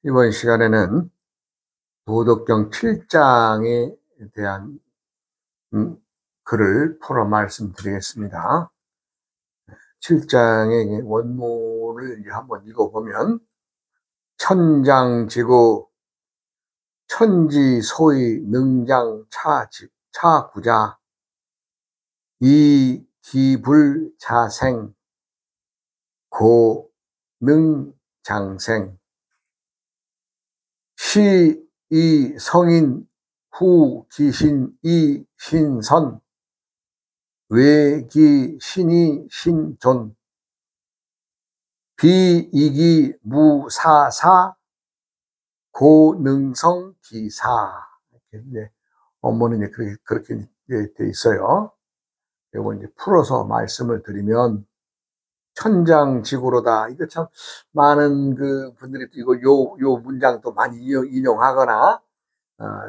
이번 시간에는 도덕경 7장에 대한 글을 풀어 말씀드리겠습니다. 7장의 원문을 한번 읽어보면, 천장지구 천지소위 능장차구자 이기불자생 고능장생 시이성인 후기신이신선 외기신이신존 비이기무사사 고능성기사. 이렇게 원문은 그렇게 돼 있어요. 이거 이제 풀어서 말씀을 드리면, 천장지구로다. 이거 참 많은 분들이 이거 요 문장도 많이 인용하거나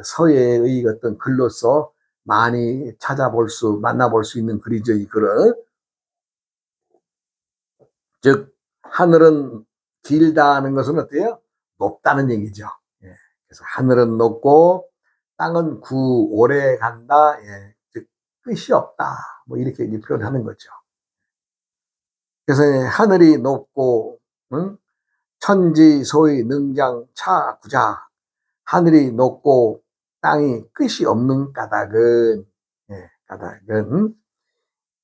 서예의 어떤 글로서 많이 만나볼 수 있는 글이죠, 이 글은. 즉, 하늘은 길다는 것은 어때요? 높다는 얘기죠. 예. 그래서 하늘은 높고 땅은 오래 간다. 예. 즉, 끝이 없다. 뭐 이렇게 표현하는 거죠. 그래서 하늘이 높고, 천지 소위 능장차구자, 하늘이 높고 땅이 끝이 없는 까닭은,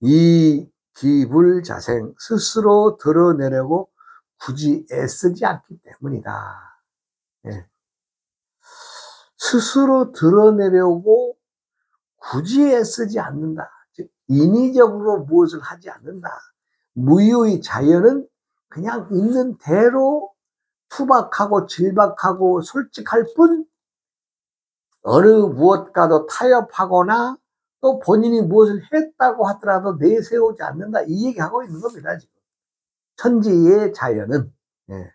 이 기불자생, 스스로 드러내려고 굳이 애쓰지 않기 때문이다. 예. 스스로 드러내려고 굳이 애쓰지 않는다. 즉, 인위적으로 무엇을 하지 않는다. 무유의 자연은 그냥 있는 대로 투박하고 질박하고 솔직할 뿐, 어느 무엇과도 타협하거나 또 본인이 무엇을 했다고 하더라도 내세우지 않는다. 이 얘기하고 있는 겁니다, 지금. 천지의 자연은. 예.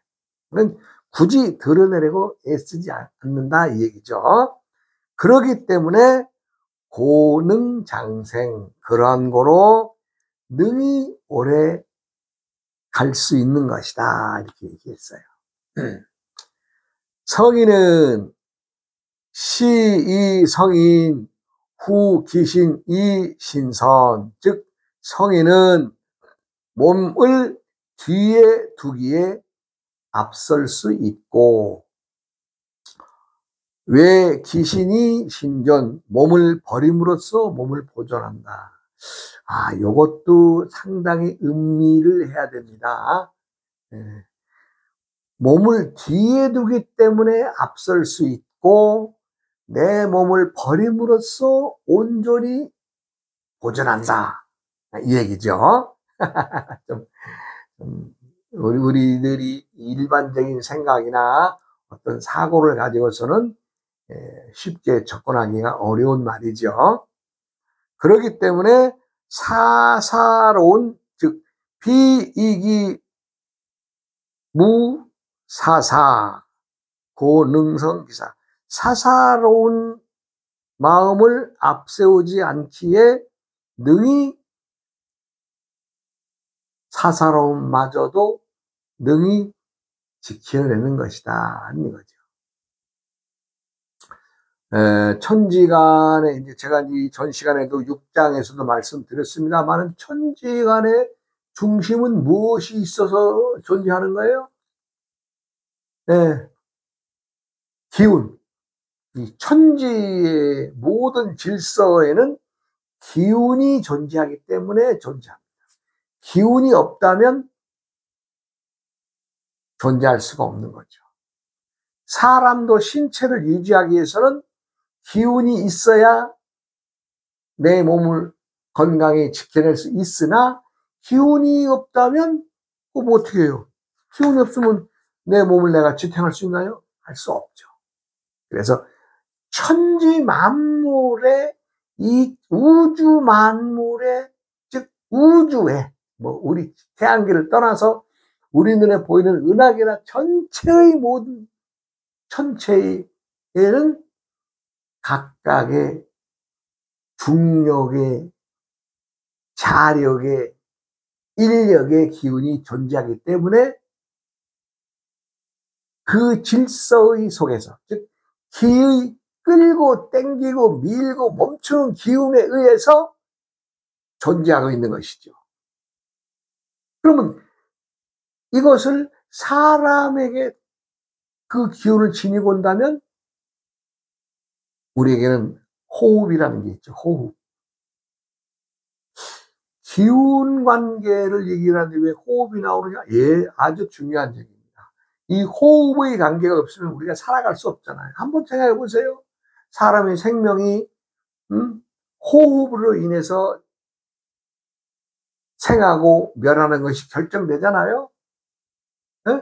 굳이 드러내려고 애쓰지 않는다, 이 얘기죠. 그러기 때문에 고능장생, 그러한 거로 능히 오래 갈 수 있는 것이다, 이렇게 얘기했어요. 성인은 시이성인 후기신이신선, 즉 성인은 몸을 뒤에 두기에 앞설 수 있고, 왜 기신이 신존, 몸을 버림으로써 몸을 보존한다. 요것도 상당히 음미를 해야 됩니다. 몸을 뒤에 두기 때문에 앞설 수 있고, 내 몸을 버림으로써 온전히 보존한다, 이 얘기죠. 우리들이 일반적인 생각이나 어떤 사고를 가지고서는 쉽게 접근하기가 어려운 말이죠. 그렇기 때문에 사사로운, 즉 비이기무사사 고능성기사, 사사로운 마음을 앞세우지 않기에 능히 사사로움마저도 능히 지켜내는 것이다 하는 거죠. 천지간에, 이제 제가 이 전 시간에도 6장에서도 말씀드렸습니다만, 천지간의 중심은 무엇이 있어서 존재하는 거예요? 기운. 이 천지의 모든 질서에는 기운이 존재하기 때문에 존재합니다. 기운이 없다면 존재할 수가 없는 거죠. 사람도 신체를 유지하기 위해서는 기운이 있어야 내 몸을 건강히 지켜낼 수 있으나, 기운이 없다면 뭐 어떻게 해요? 기운이 없으면 내 몸을 내가 지탱할 수 있나요? 할 수 없죠. 그래서 천지 만물의, 이 우주 만물의, 즉 우주에, 우리 태양계를 떠나서 우리 눈에 보이는 은하계나 전체의 모든 천체에는 각각의 중력의, 자력의, 인력의 기운이 존재하기 때문에 그 질서의 속에서, 즉 기의 끌고 땡기고 밀고 멈추는 기운에 의해서 존재하고 있는 것이죠. 그러면 이것을 사람에게 그 기운을 지니고 온다면 우리에게는 호흡이라는 게 있죠. 호흡. 기운 관계를 얘기하는데 왜 호흡이 나오느냐? 예, 아주 중요한 얘기입니다. 이 호흡의 관계가 없으면 우리가 살아갈 수 없잖아요. 한번 생각해 보세요. 사람의 생명이 호흡으로 인해서 생하고 멸하는 것이 결정되잖아요. 네?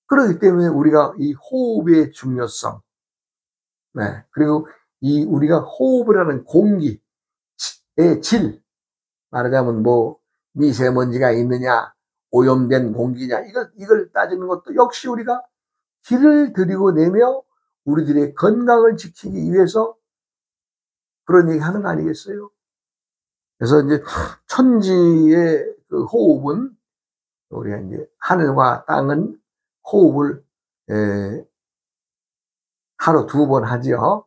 그렇기 때문에 우리가 이 호흡의 중요성, 네, 그리고 이 우리가 호흡을 하는 공기의 질, 말하자면 뭐 미세먼지가 있느냐, 오염된 공기냐, 이걸 따지는 것도 역시 우리가 길을 들이고 내며 우리들의 건강을 지키기 위해서 그런 얘기 하는 거 아니겠어요? 그래서 이제 천지의 그 호흡은, 우리가 이제 하늘과 땅은 호흡을 하루 2번 하지요.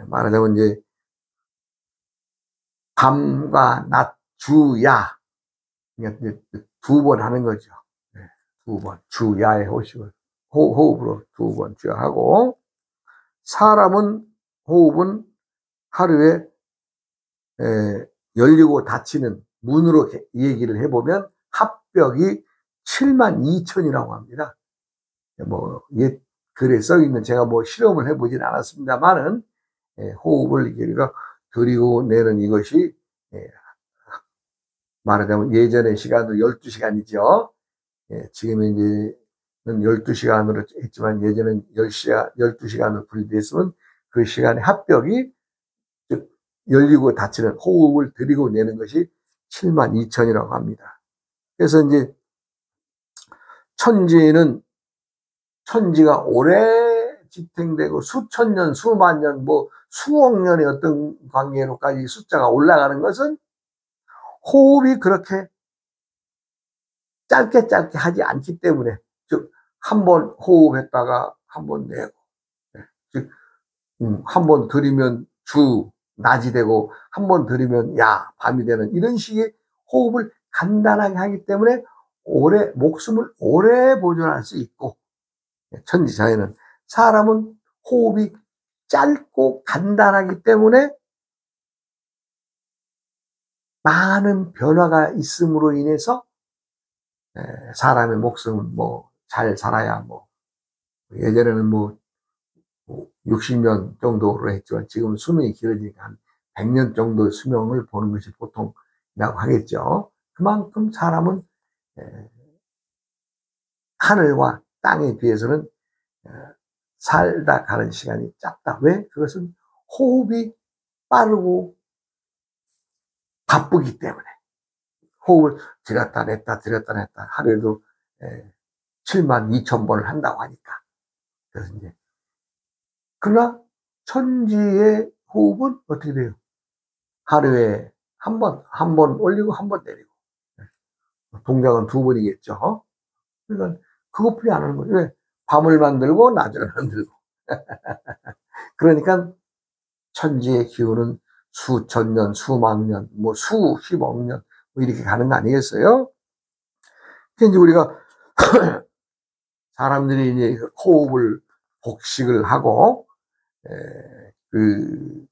말하자면 이제 밤과 낮, 주, 야, 2번 하는 거죠. 2번 주, 야의 호흡으로 2번 주야하고, 사람은 호흡은 하루에 열리고 닫히는 문으로 얘기를 해보면 합벽이 72,000이라고 합니다. 뭐 옛 글에 써 있는, 제가 뭐 실험을 해보진 않았습니다만은 호흡을 우리가 들이고 내는 이것이 말하자면 예전의 시간도 12시간이죠. 지금은 이제 12시간으로 했지만 예전엔 12시간으로 분리됐으면 그 시간의 합벽이, 즉 열리고 닫히는 호흡을 들이고 내는 것이 72,000이라고 합니다. 그래서 이제 천지가 오래 지탱되고 수천 년, 수만 년, 뭐 수억 년의 어떤 관계로까지 숫자가 올라가는 것은 호흡이 그렇게 짧게 하지 않기 때문에, 즉 한 번 호흡했다가 한 번 내고, 즉 한 번 들이면 주, 낮이 되고 한 번 들이면 야, 밤이 되는 이런 식의 호흡을 간단하게 하기 때문에 목숨을 오래 보존할 수 있고, 천지자연은, 사람은 호흡이 짧고 간단하기 때문에 많은 변화가 있음으로 인해서 사람의 목숨은 뭐 잘 살아야, 뭐 예전에는 뭐 60년 정도로 했지만 지금 수명이 길어지니까 한 100년 정도 수명을 보는 것이 보통이라고 하겠죠. 그만큼 사람은 하늘과 땅에 비해서는 살다 가는 시간이 짧다. 왜? 그것은 호흡이 빠르고 바쁘기 때문에. 호흡을 들였다 냈다 하루에도 72,000번을 한다고 하니까. 그래서 이제, 그러나 천지의 호흡은 어떻게 돼요? 하루에 한 번 올리고 한 번 내리고, 동작은 2번이겠죠. 그러니까 그것뿐이 안 하는 거예요. 왜? 밤을 만들고 낮을 만들고. 그러니까 천지의 기운은 수천 년, 수만 년, 뭐 수십억 년, 뭐 이렇게 가는 거 아니겠어요? 이제 우리가 사람들이 이제 호흡을 복식을 하고 그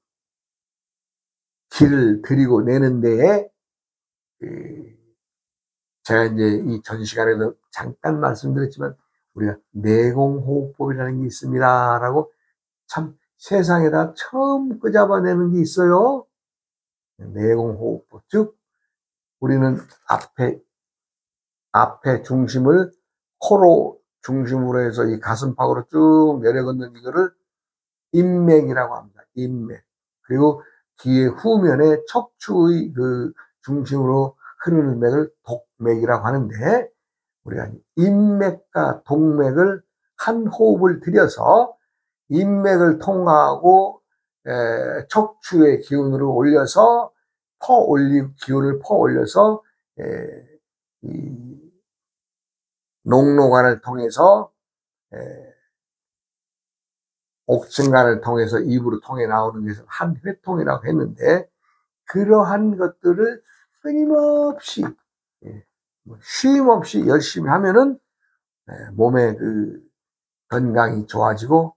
길을 들이고 내는 데에, 제가 이제 이 전 시간에도 잠깐 말씀드렸지만 우리가 내공호흡법이라는 게 있습니다라고, 참 세상에다 처음 끄잡아내는 게 있어요. 내공호흡법. 즉 우리는 앞에 중심을 코로 중심으로 해서 이 가슴팍으로 쭉 내려걷는 이거를 인맥이라고 합니다. 인맥. 그리고 뒤에 후면에 척추의 그 중심으로 흐르는 맥을 독맥이라고 하는데, 우리가 인맥과 동맥을 한 호흡을 들여서 인맥을 통하고 척추의 기운으로 올려서 기운을 퍼올려서 이 농로관을 통해서 옥승관을 통해서 입으로 통해 나오는 것을 한 회통이라고 했는데, 그러한 것들을 끊임없이 쉼 없이 열심히 하면은 몸의 그 건강이 좋아지고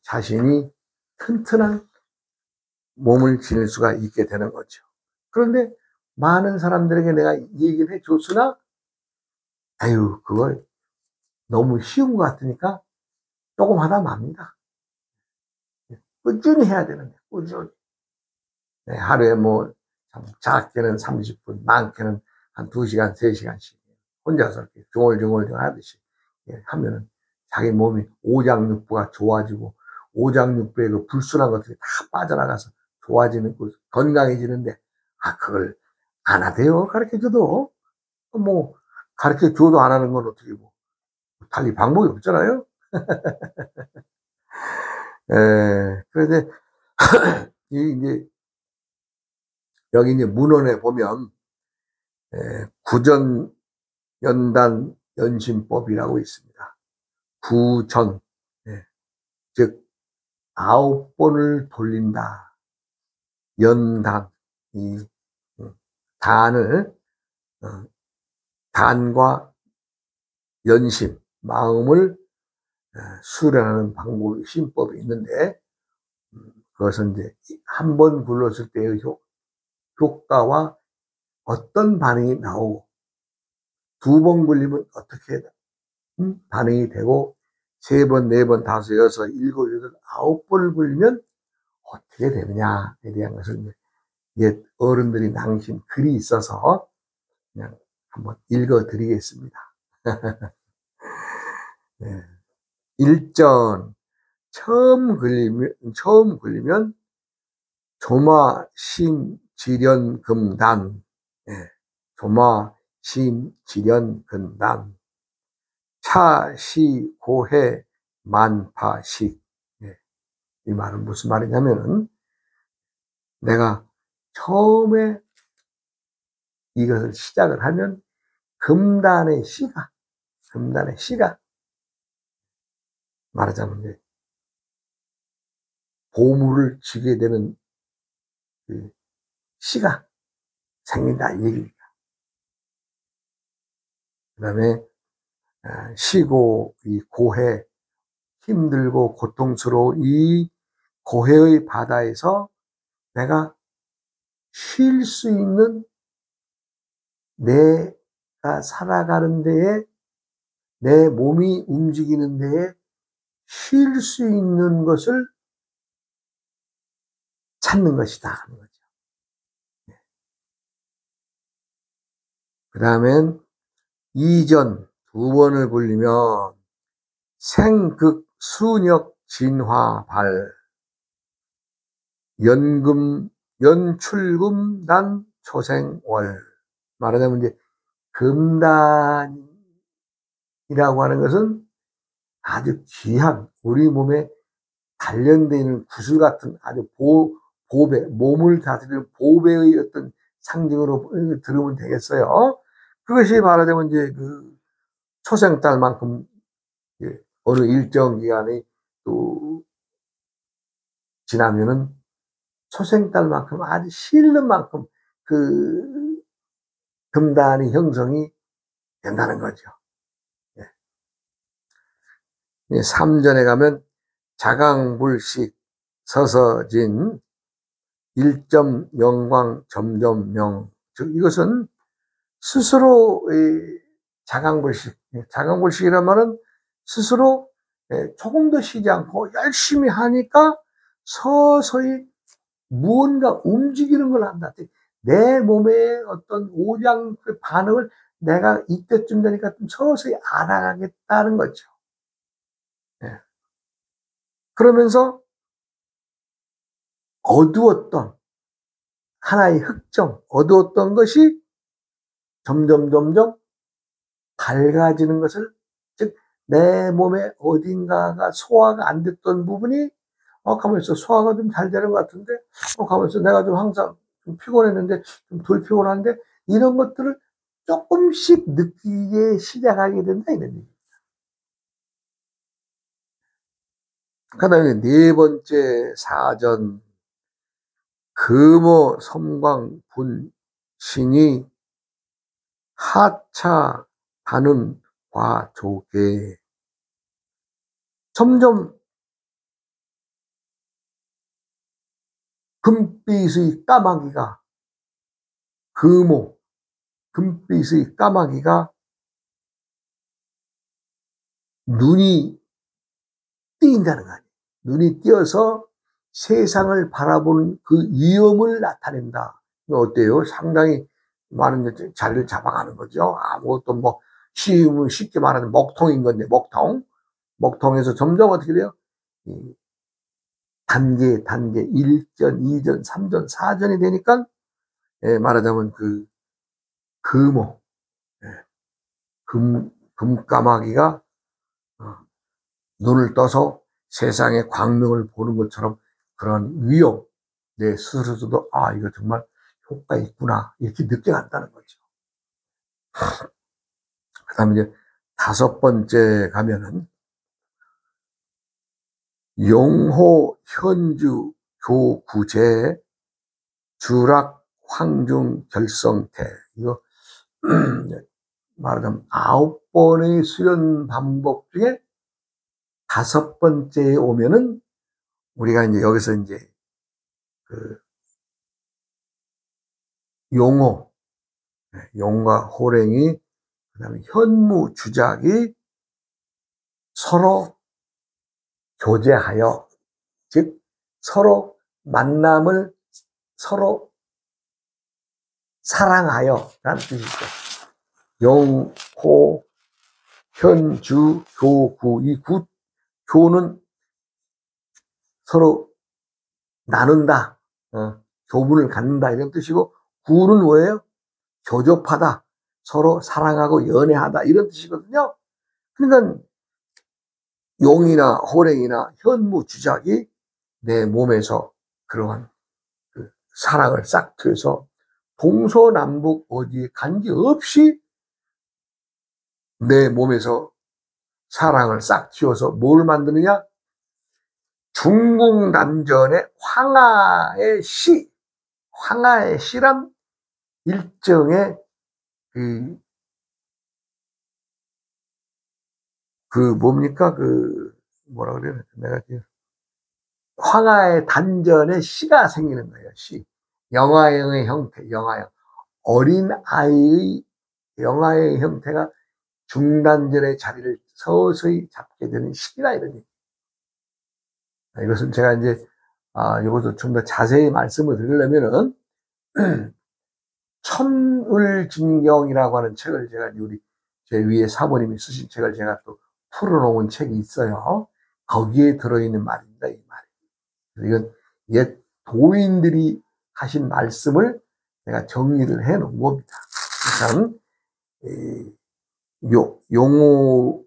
자신이 튼튼한 몸을 지닐 수가 있게 되는 거죠. 그런데 많은 사람들에게 내가 얘기를 해줬으나, 아유, 그걸 너무 쉬운 것 같으니까 조금 하다 맙니다. 꾸준히 해야 되는데, 꾸준히. 하루에 뭐, 작게는 30분, 많게는 한 2시간, 3시간씩 혼자서 이렇게 중얼중얼 하듯이 하면은 자기 몸이 오장육부가 좋아지고, 오장육부의 그 불순한 것들이 다 빠져나가서 좋아지는, 건강해지는데, 그걸 안 하대요. 가르쳐 줘도. 뭐, 가르쳐 줘도 안 하는 건 어떻게 뭐, 달리 방법이 없잖아요. 그런데, 이제, 여기 이제 문헌에 보면, 구전 연단 연심법이라고 있습니다. 구전, 즉 9번을 돌린다. 연단, 이 단을 단과 연심, 마음을 수련하는 방법이 심법이 있는데, 그것은 이제 한 번 굴렀을 때의 효과와 어떤 반응이 나오고, 2번 굴리면 어떻게 반응이 되고, 3번, 4번, 5, 6, 7, 8, 9번을 굴리면 어떻게 되느냐에 대한 것을 이제 어른들이 남긴 글이 있어서 그냥 한번 읽어 드리겠습니다. 네. 1전 처음 굴리면 조마 심 지련 금단, 조마 심 지련 금단, 차시 고해 만파식. 이 말은 무슨 말이냐면은, 내가 처음에 이것을 시작을 하면 금단의 시가 말하자면 이제 보물을 주게 되는 그 시가 생긴다 이 얘기입니다. 그 다음에 시고 이 고해, 힘들고 고통스러운 이 고해의 바다에서 내가 쉴 수 있는, 내가 살아가는 데에, 내 몸이 움직이는 데에 쉴 수 있는 것을 찾는 것이다 하는 거죠. 그 다음엔 2전 2번을 굴리면 생극 순역 진화발, 연출금 단 초생월. 말하자면 이제 금단이라고 하는 것은 아주 귀한, 우리 몸에 단련되어 있는 구슬 같은 아주 보배, 몸을 다스리는 보배의 어떤 상징으로 들으면 되겠어요. 그것이 말하자면 이제 그 초생달만큼 어느 일정 기간이 또 지나면은 초생달만큼 아주 실는 만큼 그 금단이 형성이 된다는 거죠. 3전에 가면 자강불식 서서진 1점 영광 점점 명, 즉 이것은 스스로 자강불식이란 말은 스스로 조금 더 쉬지 않고 열심히 하니까 서서히 무언가 움직이는 걸 한다. 내 몸의 어떤 오장 반응을 내가 이때쯤 되니까 좀 서서히 알아가겠다는 거죠. 그러면서 어두웠던 하나의 흑점, 어두웠던 것이 점점 밝아지는 것을, 즉 내 몸에 어딘가가 소화가 안 됐던 부분이 가만있어, 소화가 좀 잘 되는 것 같은데, 가만있어, 내가 좀 항상 좀 피곤했는데 좀 덜 피곤한데, 이런 것들을 조금씩 느끼게 시작하게 된다 이런 얘기입니다. 그 다음에 네 번째 사전 금호 섬광 분신이 하차 반은 과조계. 점점 금빛의 까마귀가 금호 금빛의 까마귀가 눈이 띄인다는 거 아니에요. 눈이 띄어서 세상을 바라보는 그 위험을 나타낸다. 어때요? 상당히 많은 자리를 잡아가는 거죠. 아무것도 뭐 쉽게 말하는 먹통인 건데 먹통에서 점점 어떻게 돼요? 단계 1전, 2전, 3전, 4전이 되니까 말하자면 그 금호 금까마귀가 눈을 떠서 세상의 광명을 보는 것처럼 그런 위험, 내 스스로도 이거 정말 효과 있구나 이렇게 느껴간다는 거죠. 그 다음에 이제 다섯 번째 가면은 용호 현주 교구제 주락 황중 결성태. 이거 말하자면 9번의 수련 반복 중에 다섯 번째에 오면은 우리가 이제 여기서 이제 그 용과 호랭이 그다음에 현무 주작이 서로 교제하여, 즉 서로 만남을 서로 사랑하여 라는 뜻이죠. 용, 호, 현, 주, 교, 구. 이 교는 서로 나눈다, 교분을 갖는다 이런 뜻이고, 구는 뭐예요? 교접하다, 서로 사랑하고 연애하다 이런 뜻이거든요. 그러니까 용이나 호랭이나 현무 주작이 내 몸에서 그러한 그 사랑을 싹 트여서 동서남북 어디에 관계없이 내 몸에서 사랑을 싹 틔워서 뭘 만드느냐? 중궁단전의 황하의 시란 일정의 뭡니까? 뭐라 그래야 내가 황하의 단전에 시가 생기는 거예요. 시. 영화형의 형태, 영화형. 어린아이의 영화의 형태가 중단전의 자리를 서서히 잡게 되는 시기다 이런 얘기. 이것은 제가 이제 이것도 좀 더 자세히 말씀을 드리려면은 천을진경이라고 하는 책을 제가 제 위에 사모님이 쓰신 책을 제가 또 풀어놓은 책이 있어요. 거기에 들어있는 말입니다, 이 말이. 이건 옛 도인들이 하신 말씀을 내가 정리를 해 놓은 겁니다. 일단 용호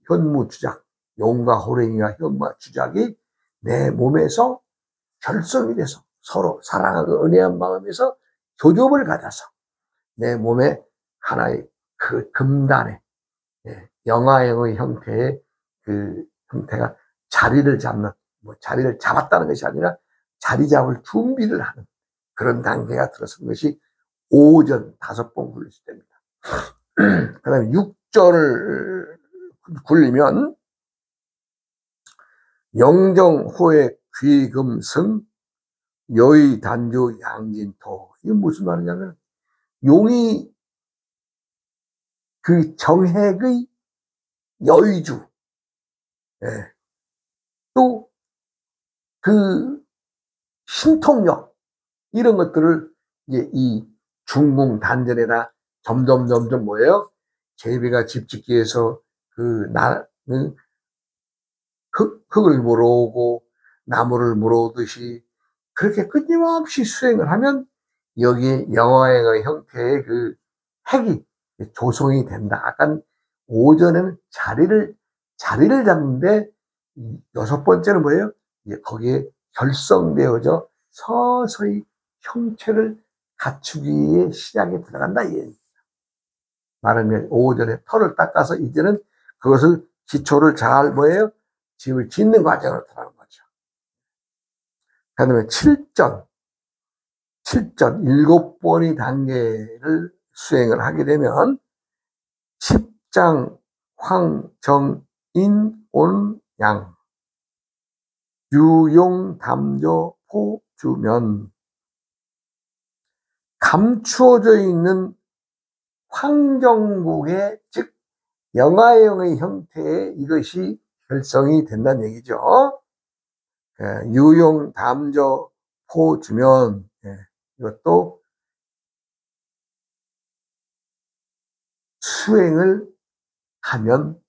현무 주작, 용과 호랭이와 현무와 주작이 내 몸에서 결성이 돼서 서로 사랑하고 은혜한 마음에서 교접을 가져서 내 몸에 하나의 그 금단의 영화형의 형태의 그 형태가 자리를 잡는, 자리를 잡았다는 것이 아니라 자리 잡을 준비를 하는 그런 단계가 들어선 것이 5전 5번 굴렸을 때입니다. 그 다음에 6전을 굴리면 영정호의 귀금승 여의 단주 양진토. 이게 무슨 말이냐면 용이 그 정핵의 여의주, 또 그 신통력 이런 것들을 이제 이 중궁 단전에다 점점 뭐예요? 제비가 집 짓기 위해서 흙을 물어오고 나무를 물어오듯이 그렇게 끊임없이 수행을 하면 여기에 영화의 형태의 그 핵이 조성이 된다. 약간 오전에는 자리를 잡는데 여섯 번째는 뭐예요? 이제 거기에 결성되어져 서서히 형체를 갖추기에 시작에 들어간다. 말하면 오전에 털을 닦아서 이제는 그것을 기초를 잘 뭐예요? 집을 짓는 과정으로 들어가는 거죠. 그 다음에 7전, 7번의 단계를 수행을 하게 되면 십장, 황, 정, 인, 온, 양, 유용, 담조, 포, 주면 감추어져 있는 황정국의 즉 영아형의 형태의 이것이 결성이 된다는 얘기죠. 유용, 담조, 포, 주면 이것도 수행을 하면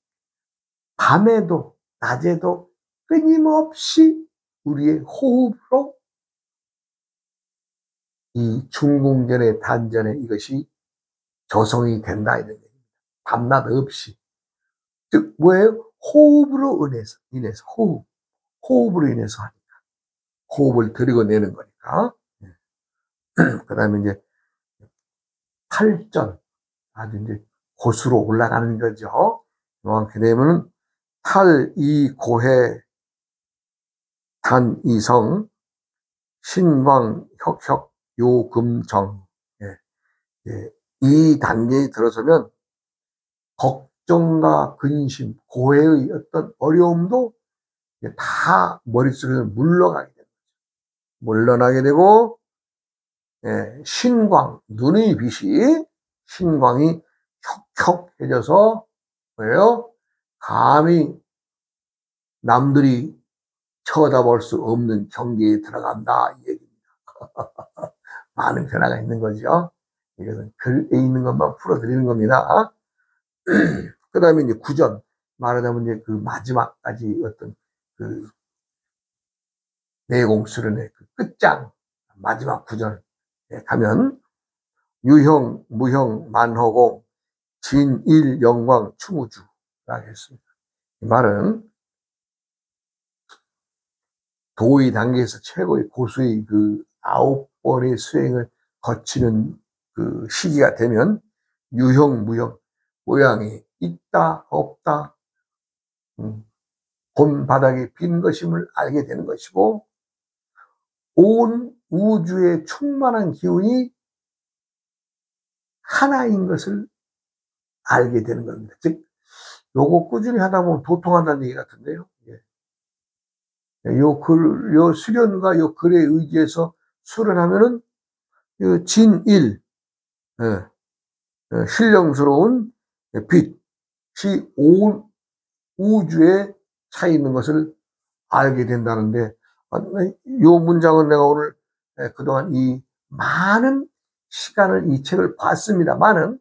밤에도 낮에도 끊임없이 우리의 호흡으로 이 중궁전의 단전에 이것이 조성이 된다 이런 얘기입니다. 밤낮 없이. 즉 뭐예요? 호흡으로 인해서 호흡으로 인해서 하니까 호흡을 들이고 내는 거니까. 그 다음에 이제 8전 아주 이제 고수로 올라가는 거죠. 이렇게 되면은 탈이고해 단이성 신광 혁혁 요금정 이 단계에 들어서면 걱정과 근심, 고해의 어떤 어려움도 다 머릿속에서 물러가게 됩니다. 물러나게 되고 신광, 눈의 빛이 신광이 혁혁해져서 뭐예요? 감히 남들이 쳐다볼 수 없는 경계에 들어간다 이 얘기입니다. 많은 변화가 있는 거죠. 이것은 글에 있는 것만 풀어드리는 겁니다. 그 다음에 이제 구전 말하자면 이제 그 마지막까지 어떤 그 내공 수련의 그 끝장 마지막 구전에 가면 유형, 무형, 만허공, 진일, 영광, 충우주라고 했습니다. 이 말은 도의 단계에서 최고의 고수의 그 9번의 수행을 거치는 그 시기가 되면 유형, 무형, 모양이 있다, 없다, 본 바닥에 빈 것임을 알게 되는 것이고 온 우주의 충만한 기운이 하나인 것을 알게 되는 겁니다. 즉 요거 꾸준히 하다 보면 도통한다는 얘기 같은데요. 요 수련과 요 글에 의지해서 수련하면은 진일, 신령스러운 빛이 온 우주에 차 있는 것을 알게 된다는데, 요 문장은 내가 오늘 그동안 이 많은 시간을 이 책을 봤습니다만은,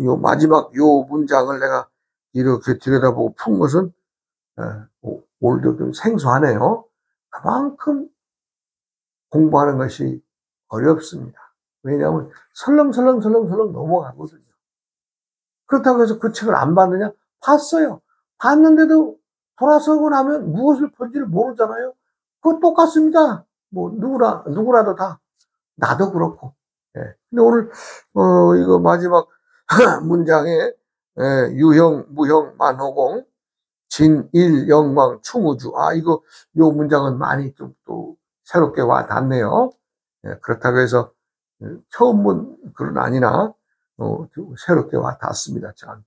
요 마지막 요 문장을 내가 이렇게 들여다보고 푼 것은, 오늘도 좀 생소하네요. 그만큼 공부하는 것이 어렵습니다. 왜냐하면 설렁설렁 넘어가거든요. 그렇다고 해서 그 책을 안 봤느냐? 봤어요. 봤는데도 돌아서고 나면 무엇을 본지를 모르잖아요. 그거 똑같습니다. 뭐 누구라도 다 나도 그렇고. 근데 오늘 이거 마지막 문장에 유형, 무형, 만호공, 진일, 영광, 충우주. 이거 요 문장은 많이 좀 또 새롭게 와 닿네요. 그렇다고 해서 처음 본 글은 아니나 새롭게 와 닿습니다, 저한테.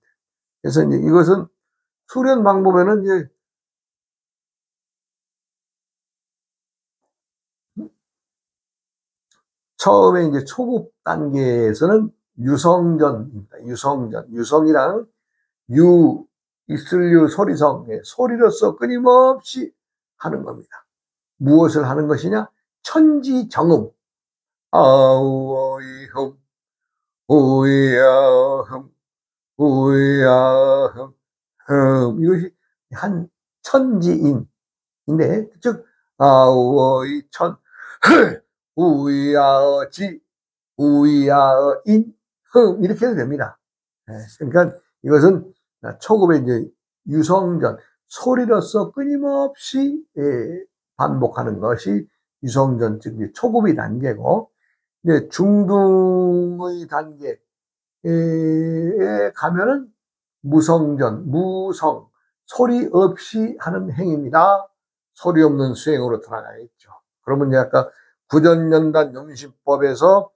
그래서 이제 이것은 수련 방법에는 이제 처음에 이제 초급 단계에서는 유성전입니다. 유성이랑 있을유 소리성, 소리로서 끊임없이 하는 겁니다. 무엇을 하는 것이냐? 천지정음. 아우어이흠, 우야흠, 우야흠, 이것이 한 천지인인데, 즉, 아우어이 천, 우야지, 우야인, 이렇게 해도 됩니다. 그러니까 이것은 초급의 이제 유성전, 소리로서 끊임없이 반복하는 것이 유성전, 즉 초급의 단계고, 이제 중등의 단계, 가면은 무성전, 무성, 소리 없이 하는 행위입니다. 소리 없는 수행으로 들어가겠죠. 그러면 이제 아까 구전연단 용신법에서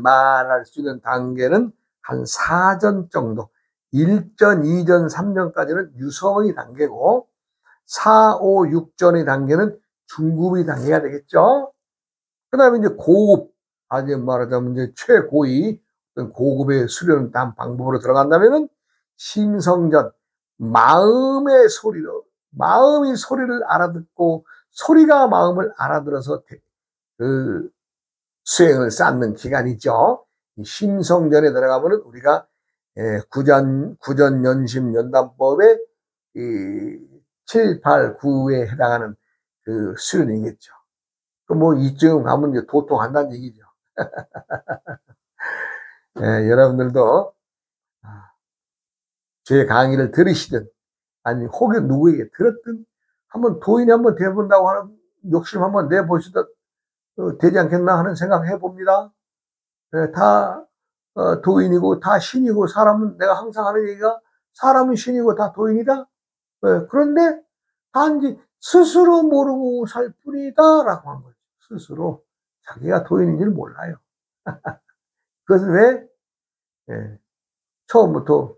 말할 수 있는 단계는 한 4전 정도, 1전, 2전, 3전까지는 유성의 단계고 4, 5, 6전의 단계는 중급의 단계가 되겠죠. 그 다음에 이제 고급, 아주 말하자면 이제 최고의 고급의 수련을 한 방법으로 들어간다면은 심성전, 마음의 소리로, 마음의 소리를 알아듣고 소리가 마음을 알아들어서 그 수행을 쌓는 기간이죠. 심성전에 들어가면은 우리가 구전연심연단법의 7, 8, 9에 해당하는 그 수련이겠죠. 뭐 이쯤 가면 이제 도통한다는 얘기죠. 여러분들도 제 강의를 들으시든 아니 혹여 누구에게 들었든 한번 도인이 한번 돼본다고 하는 욕심 한번 내보시든 되지 않겠나 하는 생각 해봅니다. 다 도인이고 다 신이고, 사람은 내가 항상 하는 얘기가 사람은 신이고 다 도인이다. 그런데 단지 스스로 모르고 살 뿐이다 라고 한 거죠. 스스로 자기가 도인인지를 몰라요. 그것은 왜? 처음부터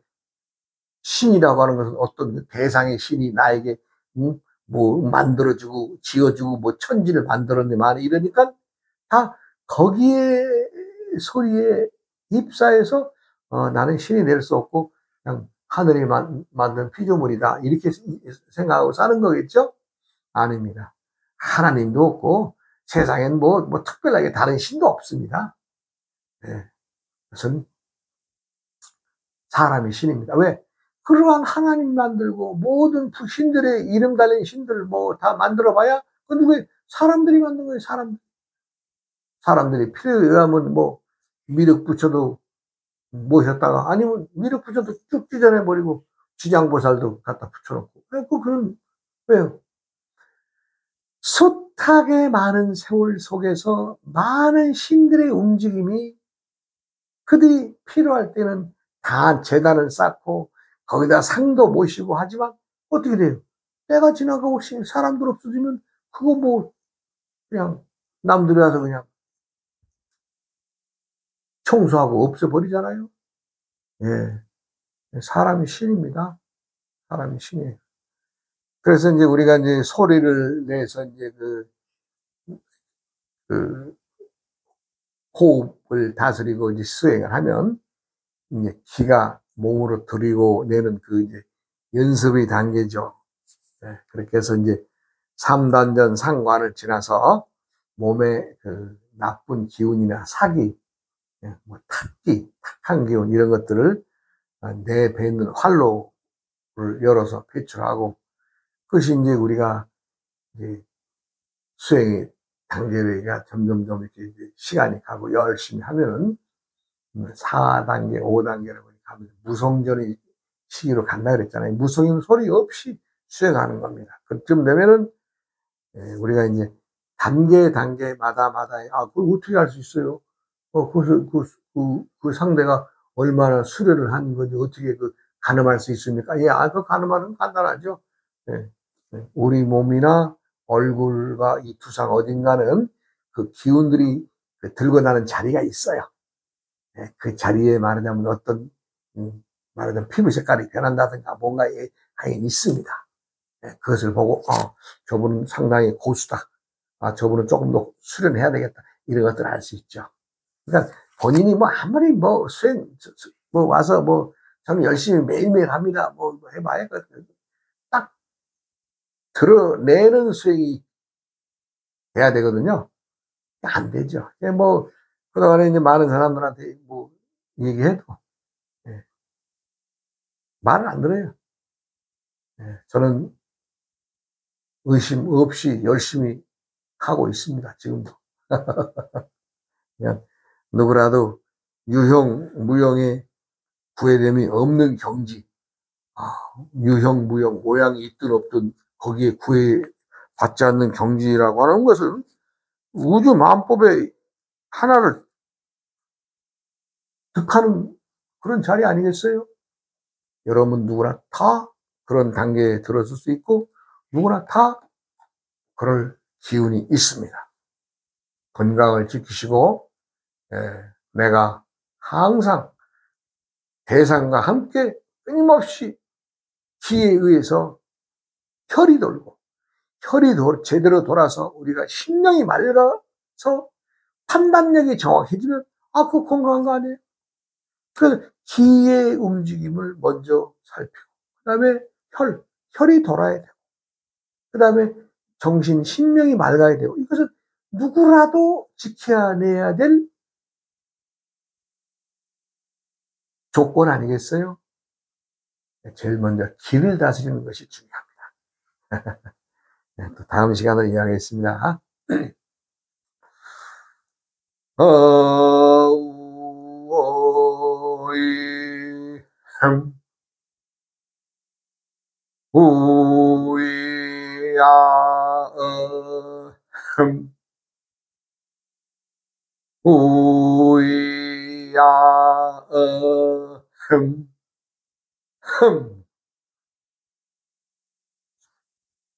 신이라고 하는 것은 어떤 대상의 신이 나에게 뭐 만들어주고 지어주고 뭐 천지를 만들었네 말이 이러니까 다 거기에 소리에 입사해서 나는 신이 될 수 없고 그냥 하늘이 만든 피조물이다 이렇게 생각하고 사는 거겠죠? 아닙니다. 하나님도 없고 세상엔 뭐 특별하게 다른 신도 없습니다. 그것은 사람이 신입니다. 왜? 그러한 하나님 만들고 모든 신들의 이름 달린 신들 뭐 다 만들어 봐야 그 누구의 사람들이 만든 거예요. 사람들이 필요에 의하면 뭐 미륵 붙여도 모셨다가 아니면 미륵 붙여도 쭉 찢어내 버리고 지장보살도 갖다 붙여놓고 그건 왜요? 숱하게 많은 세월 속에서 많은 신들의 움직임이 그들이 필요할 때는 다 재단을 쌓고 거기다 상도 모시고 하지만 어떻게 돼요? 때가 지나가고 사람들 없어지면 그거 뭐 그냥 남들이 와서 그냥 청소하고 없애버리잖아요. 사람이 신입니다. 사람이 신이에요. 그래서 이제 우리가 이제 소리를 내서 이제 그 호흡을 다스리고 이제 수행을 하면 이제 기가 몸으로 들이고 내는 그 이제 연습의 단계죠. 그렇게 해서 이제 3단전 상관을 지나서 몸에 그 나쁜 기운이나 사기, 뭐 탁한 기운 이런 것들을 내뱉는 활로를 열어서 배출하고 그것이 이제 우리가 이제 수행의 단계가 점점점 이렇게 이제 시간이 가고 열심히 하면은 4단계, 5단계라고 가면 무성전의 시기로 간다 그랬잖아요. 무성이면 소리 없이 수행하는 겁니다. 그쯤 되면은 우리가 이제 단계마다 그걸 어떻게 할 수 있어요? 그 상대가 얼마나 수련을 한 건지 어떻게 가늠할 수 있습니까? 그 가늠하는 간단하죠. 우리 몸이나 얼굴과 이 두상 어딘가는 그 기운들이 들고 나는 자리가 있어요. 그 자리에 말하자면 어떤 말하자면 피부 색깔이 변한다든가 뭔가 당연히 있습니다. 그것을 보고 저분은 상당히 고수다. 저분은 조금 더 수련해야 되겠다. 이런 것들을 알 수 있죠. 그러니까 본인이 뭐 아무리 뭐 수행 뭐 와서 뭐 저는 열심히 매일매일 합니다. 뭐 해봐야 딱 드러내는 수행이 돼야 되거든요. 안 되죠. 뭐 그동안에 이제 많은 사람들한테 뭐 얘기해도 말을 안 들어요. 저는 의심 없이 열심히 하고 있습니다. 지금도. 그냥 누구라도 유형, 무형의 구애됨이 없는 경지, 유형, 무형, 모양이 있든 없든 거기에 구애받지 않는 경지라고 하는 것은 우주 만법의 하나를 득하는 그런 자리 아니겠어요? 여러분 누구나 다 그런 단계에 들어설 수 있고 누구나 다 그럴 기운이 있습니다. 건강을 지키시고 내가 항상 대상과 함께 끊임없이 기에 의해서 혈이 돌고 제대로 돌아서 우리가 심령이 맑아서 판단력이 정확해지면 그 건강한 거 아니에요? 그래서 기의 움직임을 먼저 살피고 그 다음에 혈이 돌아야 되고 그 다음에 심령이 맑아야 되고 이것은 누구라도 지켜내야 될 조건 아니겠어요? 제일 먼저 기를 다스리는 것이 중요합니다. 또 다음 시간으로 이야기하겠습니다. 어우이 우이야 우이야